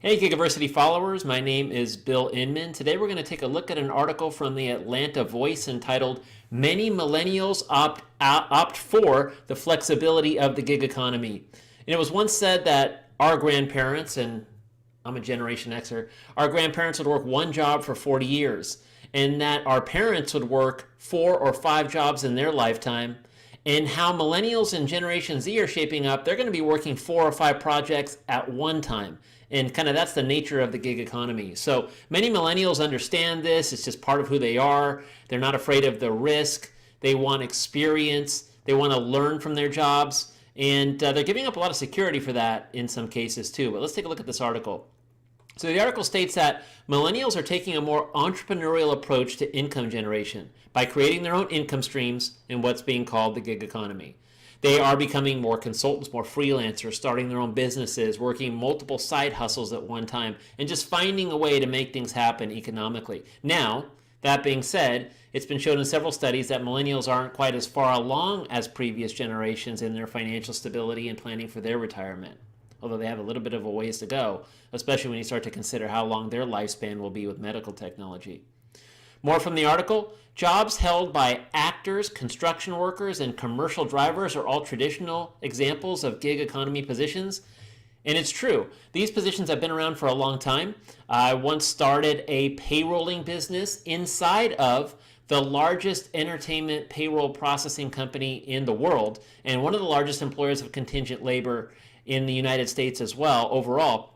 Hey Gigaversity followers, my name is Bill Inman. Today we're going to take a look at an article from the Atlanta Voice entitled Many Millennials Opt for the Flexibility of the Gig Economy. And it was once said that our grandparents, and I'm a Generation Xer, our grandparents would work one job for 40 years, and that our parents would work 4 or 5 jobs in their lifetime. And how millennials and Generation Z are shaping up, they're going to be working 4 or 5 projects at one time. And kind of that's the nature of the gig economy. So many millennials understand this. It's just part of who they are. They're not afraid of the risk. They want experience. They want to learn from their jobs. And they're giving up a lot of security for that in some cases too. But let's take a look at this article. So the article states that millennials are taking a more entrepreneurial approach to income generation by creating their own income streams in what's being called the gig economy. They are becoming more consultants, more freelancers, starting their own businesses, working multiple side hustles at one time, and just finding a way to make things happen economically. Now, that being said, it's been shown in several studies that millennials aren't quite as far along as previous generations in their financial stability and planning for their retirement, although they have a little bit of a ways to go, especially when you start to consider how long their lifespan will be with medical technology. More from the article. Jobs held by actors, construction workers, and commercial drivers are all traditional examples of gig economy positions. And it's true. These positions have been around for a long time. I once started a payrolling business inside of the largest entertainment payroll processing company in the world, and one of the largest employers of contingent labor in the United States as well overall.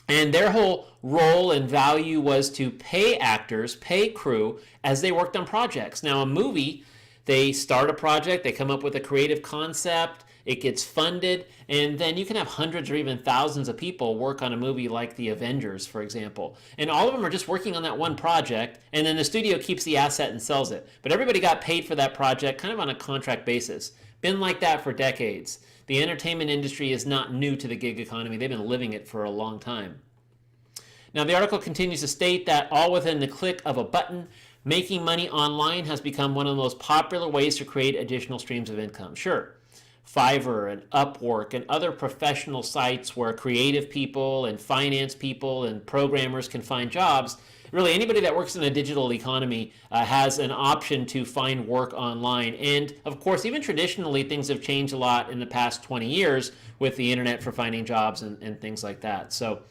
And their whole role and value was to pay actors, pay crew as they worked on projects. Now, a movie, they start a project, they come up with a creative concept, it gets funded, and then you can have hundreds or even thousands of people work on a movie like The Avengers, for example. And all of them are just working on that one project, and then the studio keeps the asset and sells it. But everybody got paid for that project kind of on a contract basis. Been like that for decades. The entertainment industry is not new to the gig economy. They've been living it for a long time. Now, the article continues to state that all within the click of a button, making money online has become one of the most popular ways to create additional streams of income. Sure, Fiverr and Upwork and other professional sites where creative people and finance people and programmers can find jobs. Really, anybody that works in a digital economy has an option to find work online. And of course, even traditionally, things have changed a lot in the past 20 years with the internet for finding jobs and things like that. So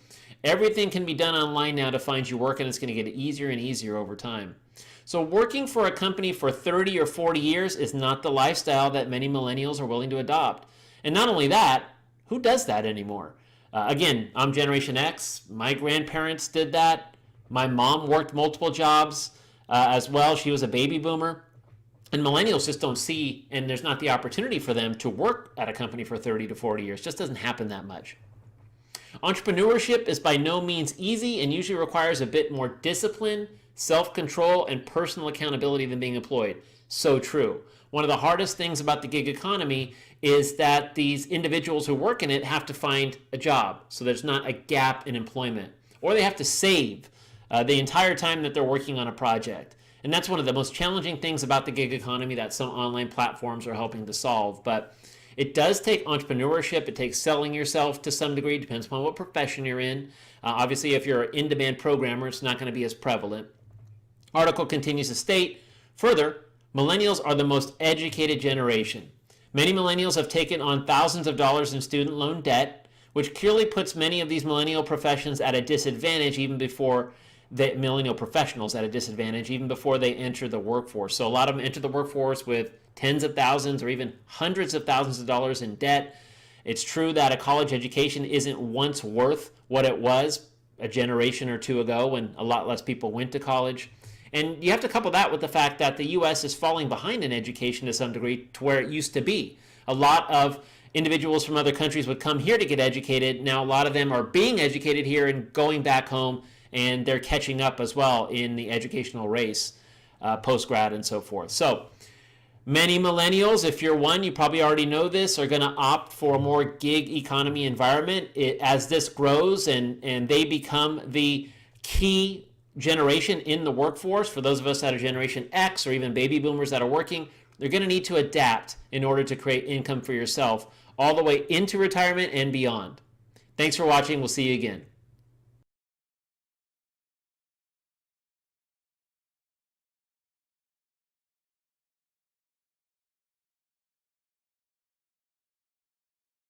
everything can be done online now to find you work, and it's going to get easier and easier over time. So working for a company for 30 or 40 years is not the lifestyle that many millennials are willing to adopt. And not only that, who does that anymore? Again, I'm Generation X. My grandparents did that. My mom worked multiple jobs as well. She was a baby boomer. And millennials just don't see, and there's not the opportunity for them to work at a company for 30 to 40 years. It just doesn't happen that much. Entrepreneurship is by no means easy and usually requires a bit more discipline, self-control, and personal accountability than being employed. So true. One of the hardest things about the gig economy is that these individuals who work in it have to find a job, so there's not a gap in employment. Or they have to save the entire time that they're working on a project. And that's one of the most challenging things about the gig economy that some online platforms are helping to solve. But it does take entrepreneurship. It takes selling yourself to some degree. It depends upon what profession you're in. Obviously, if you're an in-demand programmer, it's not going to be as prevalent. Article continues to state, further, millennials are the most educated generation. Many millennials have taken on thousands of dollars in student loan debt, which clearly puts many of these millennial professions at a disadvantage even before the millennial professionals at a disadvantage even before they enter the workforce. So a lot of them enter the workforce with tens of thousands or even hundreds of thousands of dollars in debt. It's true that a college education isn't once worth what it was a generation or two ago when a lot less people went to college. And you have to couple that with the fact that the U.S. is falling behind in education to some degree to where it used to be. A lot of individuals from other countries would come here to get educated. Now a lot of them are being educated here and going back home, and they're catching up as well in the educational race, post-grad and so forth. So many millennials, if you're one, you probably already know this, are going to opt for a more gig economy environment. As this grows and they become the key generation in the workforce, for those of us that are Generation X or even baby boomers that are working, they're going to need to adapt in order to create income for yourself all the way into retirement and beyond. Thanks for watching. We'll see you again.